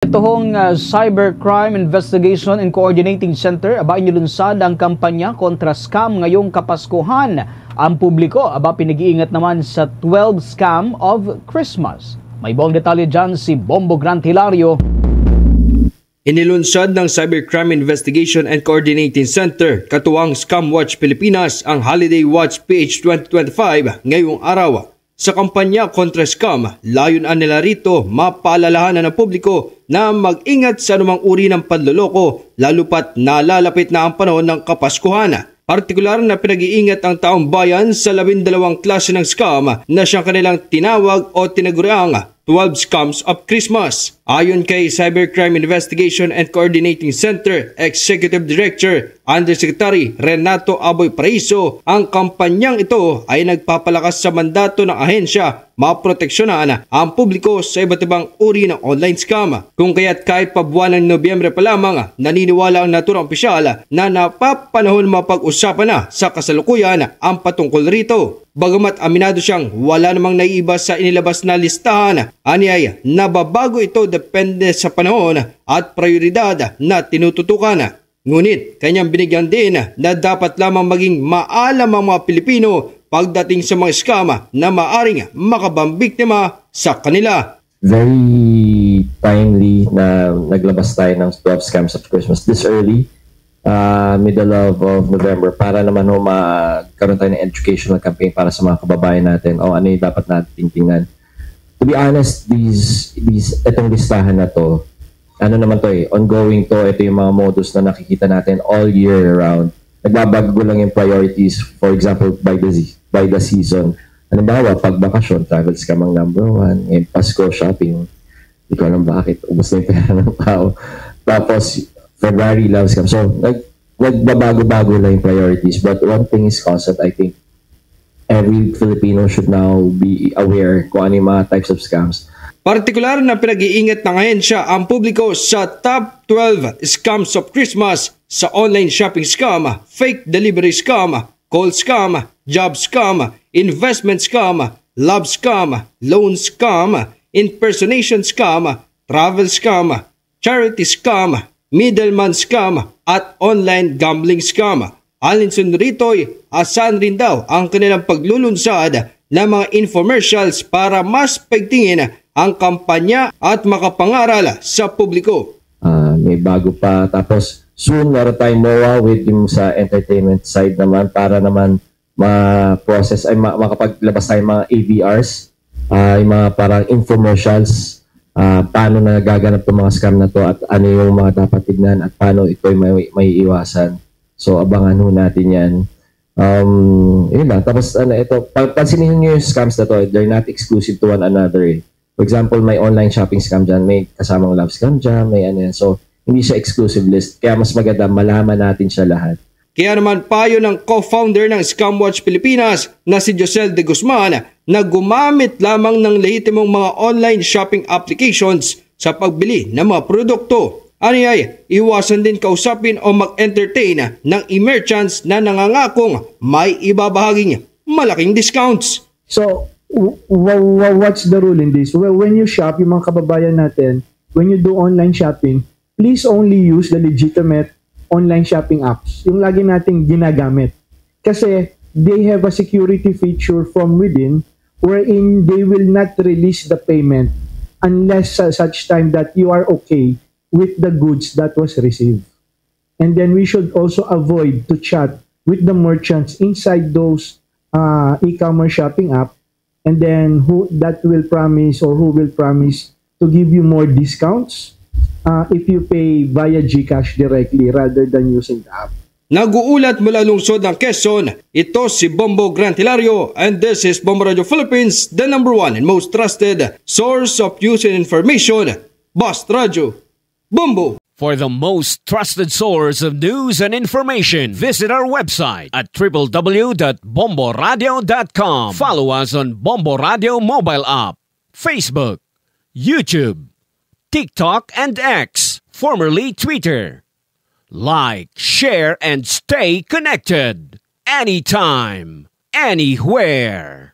Itoong Cybercrime Investigation and Coordinating Center inilunsad ang kampanya kontra scam ngayong Kapaskuhan. Ang publiko pinag-iingat naman sa 12 scam of Christmas. May buong detalye dyan si Bombo Grant Hilario. Inilunsad ng Cybercrime Investigation and Coordinating Center katuwang Scam Watch Pilipinas ang Holiday Watch PH 2025 ngayong araw. Sa kampanya kontra scam, layunan nila rito mapaalalahanan ng publiko na mag-ingat sa anumang uri ng panloloko lalo pat nalalapit na ang panahon ng Kapaskuhan. Partikular na pinag-iingat ang taong bayan sa 12 klase ng scam na siyang kanilang tinawag o tinaguriang 12 Scams of Christmas. Ayon kay Cybercrime Investigation and Coordinating Center Executive Director Undersecretary Renato Aboy Paraiso, ang kampanyang ito ay nagpapalakas sa mandato ng ahensya maproteksyonan ang publiko sa iba't ibang uri ng online scam. Kung kaya't kahit pa buwan ng Nobyembre pa lamang, naniniwala ang naturang opisyal na napapanahon mapag-usapan na sa kasalukuyan ang patungkol rito. Bagamat aminado siyang wala namang naiiba sa inilabas na listahan, anyay nababago ito depende sa panahon at prioridad na tinututukan. Ngunit kanyang binigyan din na dapat lamang maging maalam ang mga Pilipino pagdating sa mga scam na maaring makabambiktima sa kanila. Very timely na naglabas tayo ng 12 Scams of Christmas this early. Middle of November para naman magkaroon tayo ng educational campaign para sa mga kababayan natin o ano yung dapat natin tingnan. To be honest, itong listahan na to, ongoing to, ito yung mga modus na nakikita natin all year round. Nagbabago lang yung priorities, for example, by the season. Halimbawa, pag bakasyon, travel scam ang number 1, ngayon Pasko, shopping, hindi ko alam bakit, ubos na yung pera ng tao. Tapos, February love scam. So, nagbabago-bago lang yung priorities. But one thing is constant. I think every Filipino should now be aware kung ano yung mga types of scams. Partikular na pinag-iingat ng ahensya ang publiko sa top 12 scams of Christmas sa online shopping scam, fake delivery scam, call scam, job scam, investment scam, love scam, loan scam, impersonation scam, travel scam, charity scam, middleman scam at online gambling scam. Alinsun rito'y asahan rin daw ang kanilang paglulunsad ng mga infomercials para mas paigtingin ang kampanya at makapangaral sa publiko. May bago pa. Tapos soon meron tayong MOA with yung sa entertainment side naman para naman ma-process ay makapaglabas tayong mga AVRs, yung mga parang infomercials, paano na nagaganap itong mga scam na to at ano yung mga dapat tignan at paano ito may iwasan. So abangan ho natin yan. Yun lang. Tapos ito, pansinin nyo yung scams na to, they're not exclusive to one another. For example, may online shopping scam dyan, may kasamang love scam dyan, may ano yan. So hindi siya exclusive list. Kaya mas maganda malaman natin siya lahat. Kaya naman payo ng co-founder ng Scam Watch Pilipinas na si Josel de Guzman na gumamit lamang ng lehitimong mga online shopping applications sa pagbili ng mga produkto. Anyay, iwasan din kausapin o mag-entertain ng e-merchants na nangangakong may ibabahaging malaking discounts. So, what's the rule in this? Well, when you shop, yung mga kababayan natin, when you do online shopping, please only use the legitimate online shopping apps. Yung lagi nating ginagamit. Kasi they have a security feature from within wherein they will not release the payment unless such time that you are okay with the goods that was received. And then we should also avoid to chat with the merchants inside those e-commerce shopping app, and then who will promise to give you more discounts if you pay via GCash directly rather than using the app. Nag-uulat mula lungsod ng Quezon, ito si Bombo Grant Hilario, and this is Bombo Radio Philippines, the #1 and most trusted source of news and information, Boss Radio. Bombo! For the most trusted source of news and information, visit our website at www.bomboradio.com. Follow us on Bombo Radio mobile app, Facebook, YouTube, TikTok, and X, formerly Twitter. Like, share, and stay connected. Anytime, anywhere.